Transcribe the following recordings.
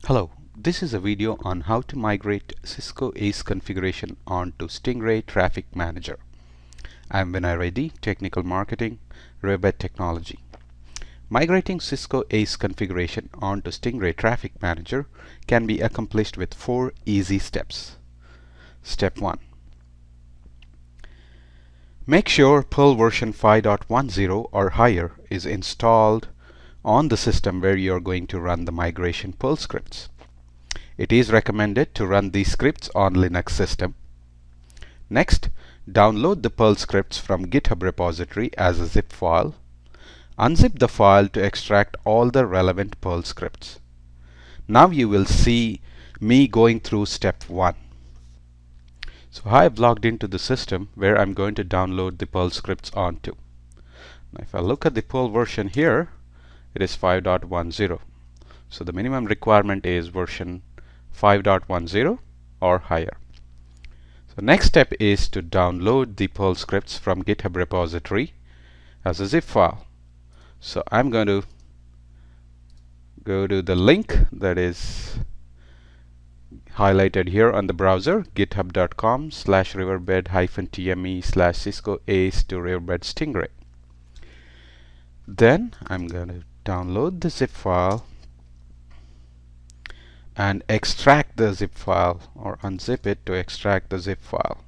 Hello, this is a video on how to migrate Cisco Ace configuration onto Stingray Traffic Manager. I'm Vinay Reddy, Technical Marketing, Riverbed Technology. Migrating Cisco Ace configuration onto Stingray Traffic Manager can be accomplished with 4 easy steps. Step 1. Make sure Perl version 5.10 or higher is installed on the system where you are going to run the migration Perl scripts. It is recommended to run these scripts on Linux system. Next, download the Perl scripts from GitHub repository as a zip file. Unzip the file to extract all the relevant Perl scripts. Now you will see me going through step 1. So I have logged into the system where I'm going to download the Perl scripts onto. Now if I look at the Perl version here, it is 5.10. So the minimum requirement is version 5.10 or higher. So next step is to download the Perl scripts from GitHub repository as a zip file. So I'm going to go to the link that is highlighted here on the browser, github.com/riverbed-tme/Cisco Ace to Riverbed Stingray. Then I'm going to download the zip file and extract the zip file, or unzip it to extract the zip file.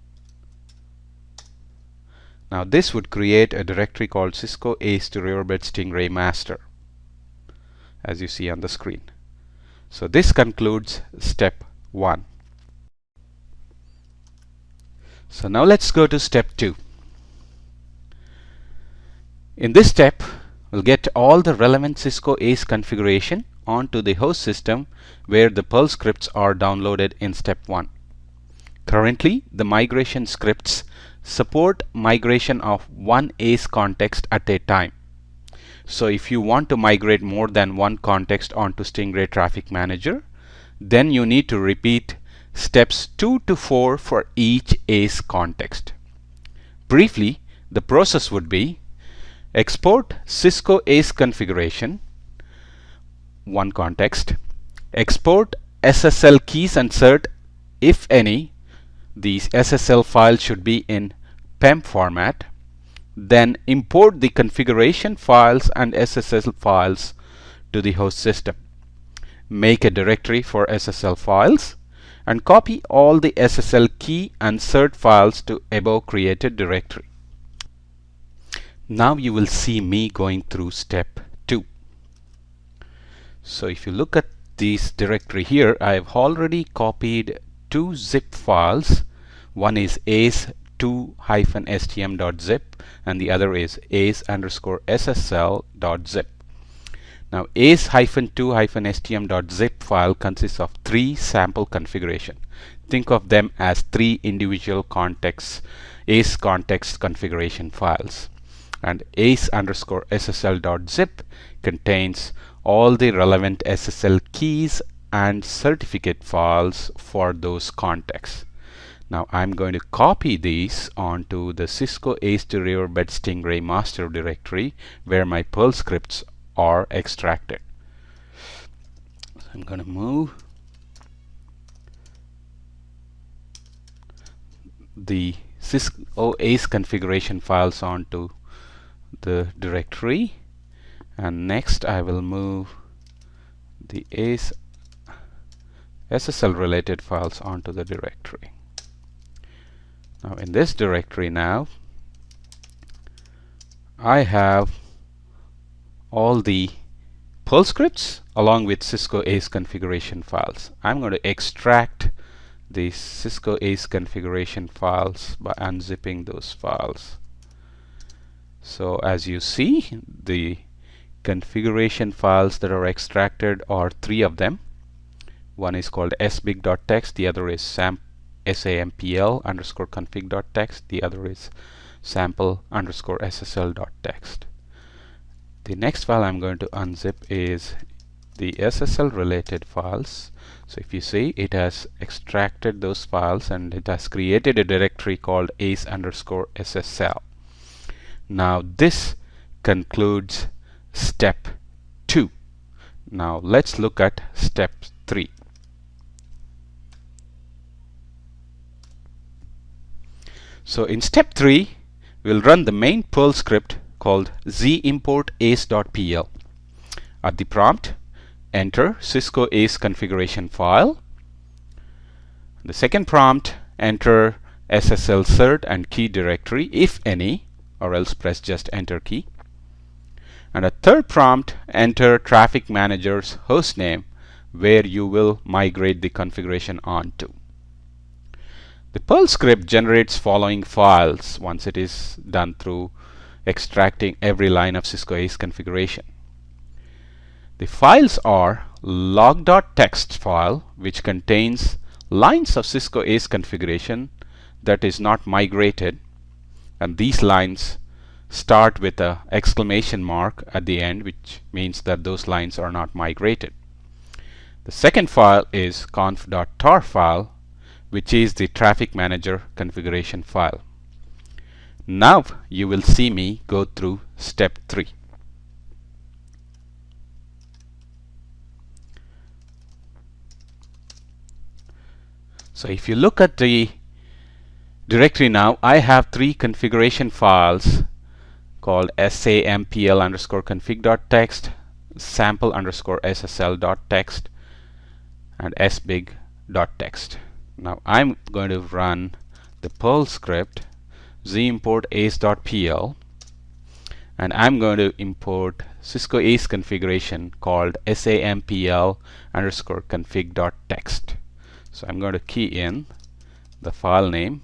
Now this would create a directory called Cisco Ace to Riverbed Stingray Master, as you see on the screen. So this concludes step 1. So now let's go to step 2. In this step, we'll get all the relevant Cisco Ace configuration onto the host system where the Perl scripts are downloaded in step 1. Currently, the migration scripts support migration of one Ace context at a time. So if you want to migrate more than one context onto Stingray Traffic Manager, then you need to repeat steps 2 to 4 for each Ace context. Briefly, the process would be: export Cisco Ace configuration, one context. Export SSL keys and cert, if any. These SSL files should be in PEM format. Then import the configuration files and SSL files to the host system. Make a directory for SSL files and copy all the SSL key and cert files to above created directory. Now you will see me going through step 2. So if you look at this directory here, I have already copied 2 zip files. One is ace2-stm.zip and the other is ace_ssl.zip. Now ace-2-stm.zip file consists of 3 sample configuration. Think of them as 3 individual contexts, Ace context configuration files. And ace_ssl.zip contains all the relevant SSL keys and certificate files for those contexts. Now I'm going to copy these onto the Cisco Ace to Riverbed Stingray master directory where my Perl scripts are extracted. So I'm going to move the Cisco Ace configuration files onto the directory, and next I will move the Ace SSL related files onto the directory. Now in this directory now I have all the Perl scripts along with Cisco Ace configuration files. I'm going to extract the Cisco Ace configuration files by unzipping those files. So as you see, the configuration files that are extracted are 3 of them. One is called sbig.txt, the other is sampl_config.txt, the other is sample_ssl.txt. The next file I'm going to unzip is the SSL related files. So if you see, it has extracted those files and it has created a directory called ace_ssl. Now this concludes step 2. Now let's look at step 3. So in step 3, we'll run the main Perl script called zimport_ace.pl. At the prompt, enter Cisco Ace configuration file. The second prompt, enter SSL cert and key directory, if any, or else press just enter key. And a third prompt, enter Traffic Manager's hostname, where you will migrate the configuration onto. The Perl script generates following files once it is done through extracting every line of Cisco Ace configuration. The files are log.txt file, which contains lines of Cisco Ace configuration that is not migrated, and these lines start with a exclamation mark at the end, which means that those lines are not migrated. The second file is conf.tar file, which is the Traffic Manager configuration file. Now you will see me go through step 3. So if you look at the directory now, I have 3 configuration files called sampl_config.txt, sample_ssl.txt, and sbig.txt. Now I'm going to run the Perl script zimport_ace.pl, and I'm going to import Cisco Ace configuration called sampl_config.txt. So I'm going to key in the file name.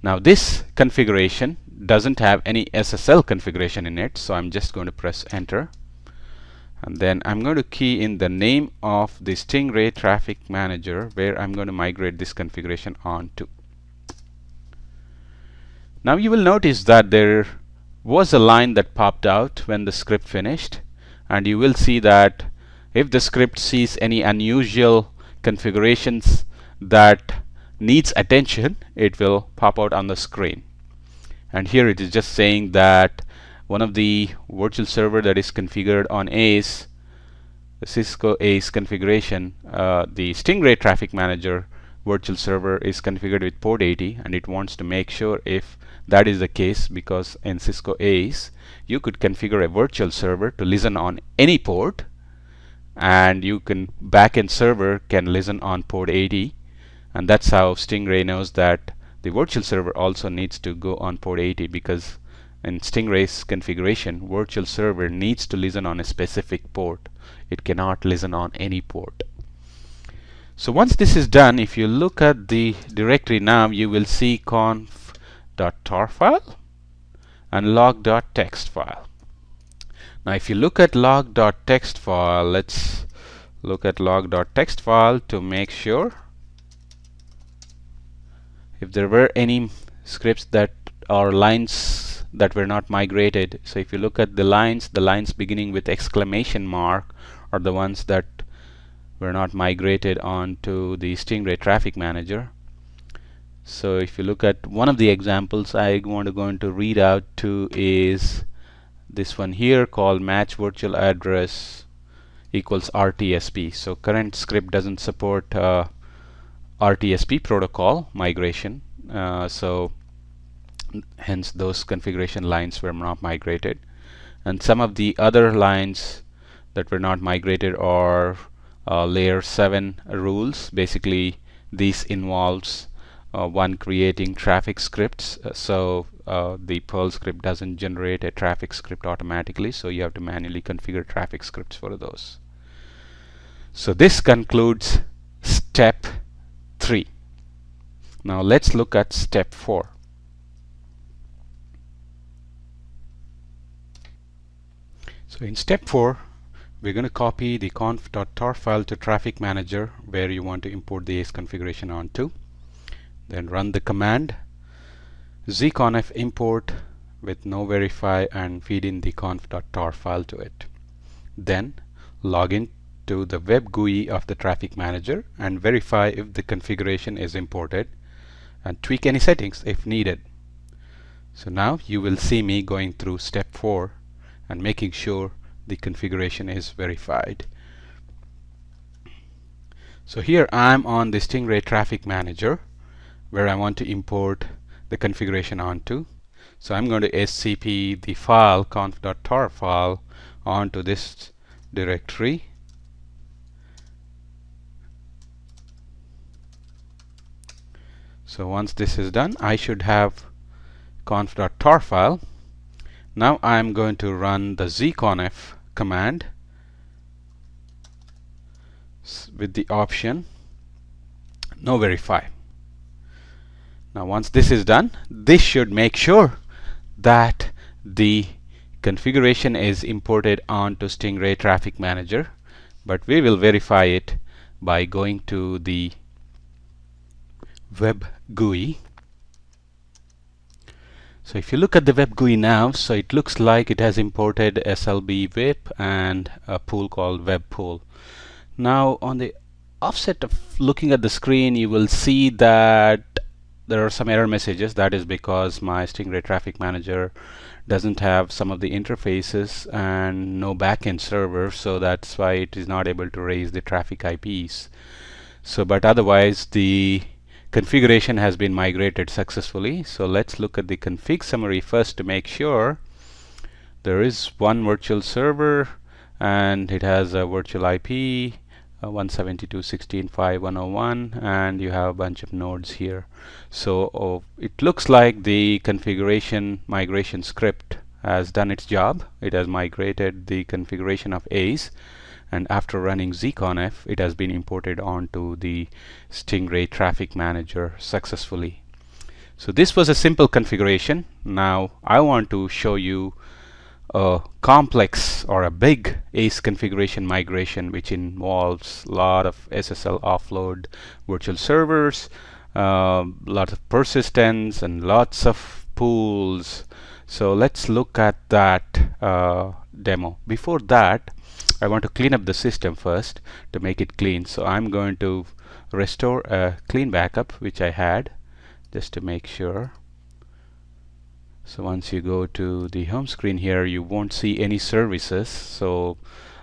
Now this configuration doesn't have any SSL configuration in it, so I'm just going to press enter. And then I'm going to key in the name of the Stingray Traffic Manager, where I'm going to migrate this configuration onto. Now you will notice that there was a line that popped out when the script finished, and you will see that if the script sees any unusual configurations that needs attention, it will pop out on the screen. And here it is just saying that one of the virtual server that is configured on Ace, the Cisco Ace configuration, the Stingray Traffic Manager virtual server is configured with port 80, and it wants to make sure if that is the case, because in Cisco Ace you could configure a virtual server to listen on any port, and you can backend server can listen on port 80, and that's how Stingray knows that the virtual server also needs to go on port 80, because in Stingray's configuration, virtual server needs to listen on a specific port. It cannot listen on any port. So once this is done, if you look at the directory now, you will see conf.tar file and log.txt file. Now if you look at log.txt file, let's look at log.txt file to make sure if there were any scripts that are lines that were not migrated. So if you look at the lines beginning with exclamation mark are the ones that were not migrated onto the Stingray Traffic Manager. So if you look at one of the examples I want to go into read out to is this one here called match virtual address equals RTSP. So current script doesn't support RTSP protocol migration, so hence those configuration lines were not migrated. And some of the other lines that were not migrated are layer 7 rules. Basically this involves one creating traffic scripts, so the Perl script doesn't generate a traffic script automatically, so you have to manually configure traffic scripts for those. So this concludes step 3. Now let's look at step 4. So in step 4, we're going to copy the conf.tar file to Traffic Manager, where you want to import the Ace configuration onto. Then run the command zconf import with no verify and feed in the conf.tar file to it. Then log in to the web GUI of the Traffic Manager and verify if the configuration is imported, and tweak any settings if needed. So now you will see me going through step 4 and making sure the configuration is verified. So here I'm on the Stingray Traffic Manager, where I want to import the configuration onto. So I'm going to scp the file conf.tar file onto this directory. So once this is done, I should have conf.tar file. Now I'm going to run the zconf command with the option no verify. Now once this is done, this should make sure that the configuration is imported onto Stingray Traffic Manager, but we will verify it by going to the web GUI. So if you look at the web GUI now, so it looks like it has imported SLB WIP and a pool called web pool. Now on the offset of looking at the screen, you will see that there are some error messages. That is because my Stingray Traffic Manager doesn't have some of the interfaces and no backend server, so that's why it is not able to raise the traffic IPs. So but otherwise the configuration has been migrated successfully. So let's look at the config summary first to make sure. There is one virtual server and it has a virtual IP 172.16.5.101, and you have a bunch of nodes here. So it looks like the configuration migration script has done its job. It has migrated the configuration of Ace, and after running zconf, it has been imported onto the Stingray Traffic Manager successfully. So this was a simple configuration. Now I want to show you a complex or a big Ace configuration migration, which involves a lot of SSL offload virtual servers, lots of persistence, and lots of pools. So let's look at that demo. Before that, I want to clean up the system first to make it clean. So I'm going to restore a clean backup which I had, just to make sure. So once you go to the home screen here, you won't see any services. So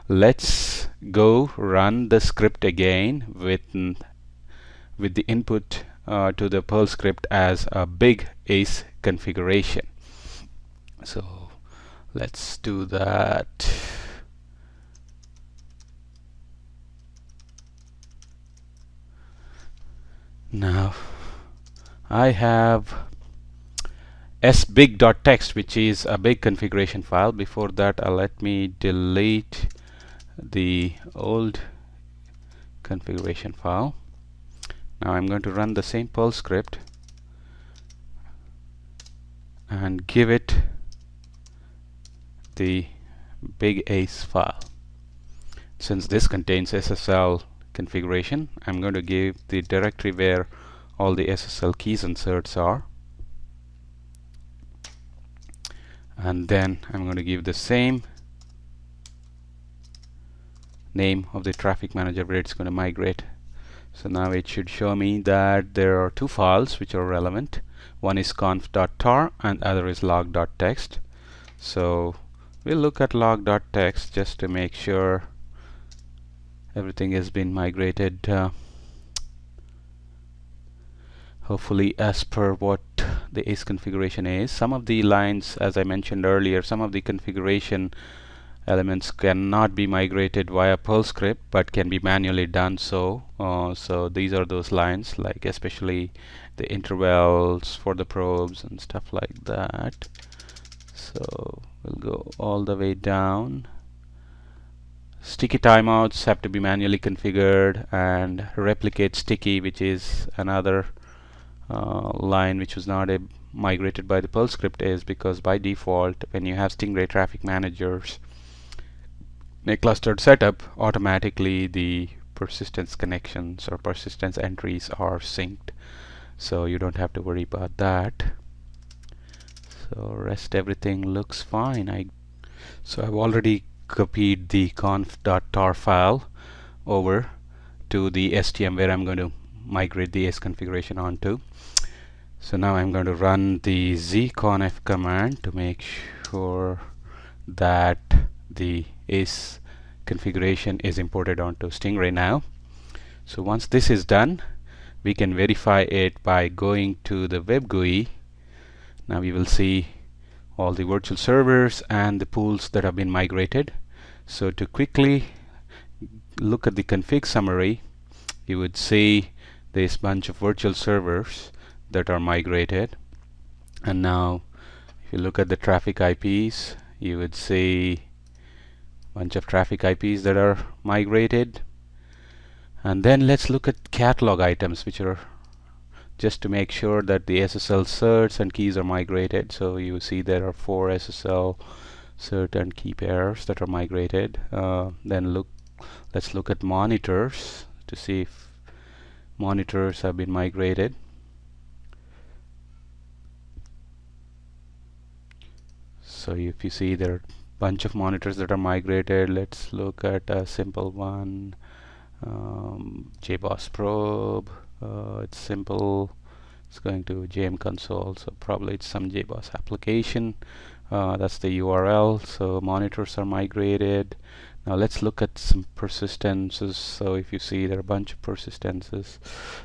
let's go run the script again with the input to the Perl script as a big Ace configuration. So let's do that. Now I have sbig.txt, which is a big configuration file. Before that, let me delete the old configuration file. Now I'm going to run the same Perl script and give it the big Ace file. Since this contains SSL configuration, I'm going to give the directory where all the SSL keys and certs are. And then I'm going to give the same name of the traffic manager where it's going to migrate. So now it should show me that there are two files which are relevant. One is conf.tar and other is log.txt. So we'll look at log.txt just to make sure everything has been migrated hopefully as per what the Ace configuration is. Some of the lines, as I mentioned earlier, some of the configuration elements cannot be migrated via Perl script but can be manually done. So these are those lines, like especially the intervals for the probes and stuff like that. So we'll go all the way down. Sticky timeouts have to be manually configured, and replicate sticky, which is another line which was not migrated by the Perl script, is because by default when you have Stingray Traffic Managers in a clustered setup, automatically the persistence connections or persistence entries are synced, so you don't have to worry about that. So rest everything looks fine. So I've already copied the conf.tar file over to the STM where I'm going to migrate the Ace configuration onto. So now I'm going to run the zconf command to make sure that the Ace configuration is imported onto Stingray now. So once this is done, We can verify it by going to the web GUI. Now we will see all the virtual servers and the pools that have been migrated. So to quickly look at the config summary, you would see this bunch of virtual servers that are migrated. And now if you look at the traffic IPs, you would see a bunch of traffic IPs that are migrated. And then let's look at catalog items, which are just to make sure that the SSL certs and keys are migrated. So you see there are 4 SSL cert and key pairs that are migrated. Then let's look at monitors to see if monitors have been migrated. So if you see there are a bunch of monitors that are migrated, let's look at a simple one. JBoss probe, it's simple, it's going to JM console, so probably it's some JBoss application. That's the URL. So monitors are migrated. Now let's look at some persistences. So if you see there are a bunch of persistences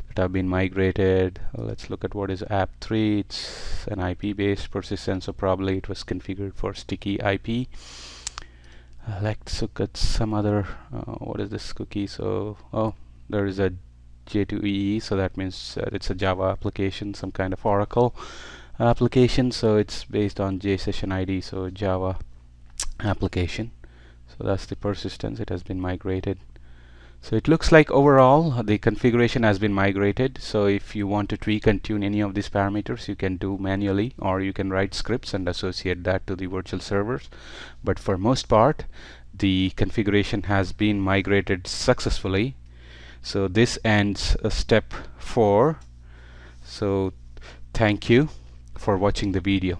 that have been migrated. Let's look at what is app3. It's an IP based persistence, so probably it was configured for sticky IP. Let's look at some other, what is this cookie? So, oh, there is a J2EE, so that means it's a Java application, some kind of Oracle application. So it's based on JSession ID, so Java application. So that's the persistence, it has been migrated. So it looks like overall the configuration has been migrated. So if you want to tweak and tune any of these parameters, you can do manually, or you can write scripts and associate that to the virtual servers. But for most part, the configuration has been migrated successfully. So this ends step 4. So thank you for watching the video.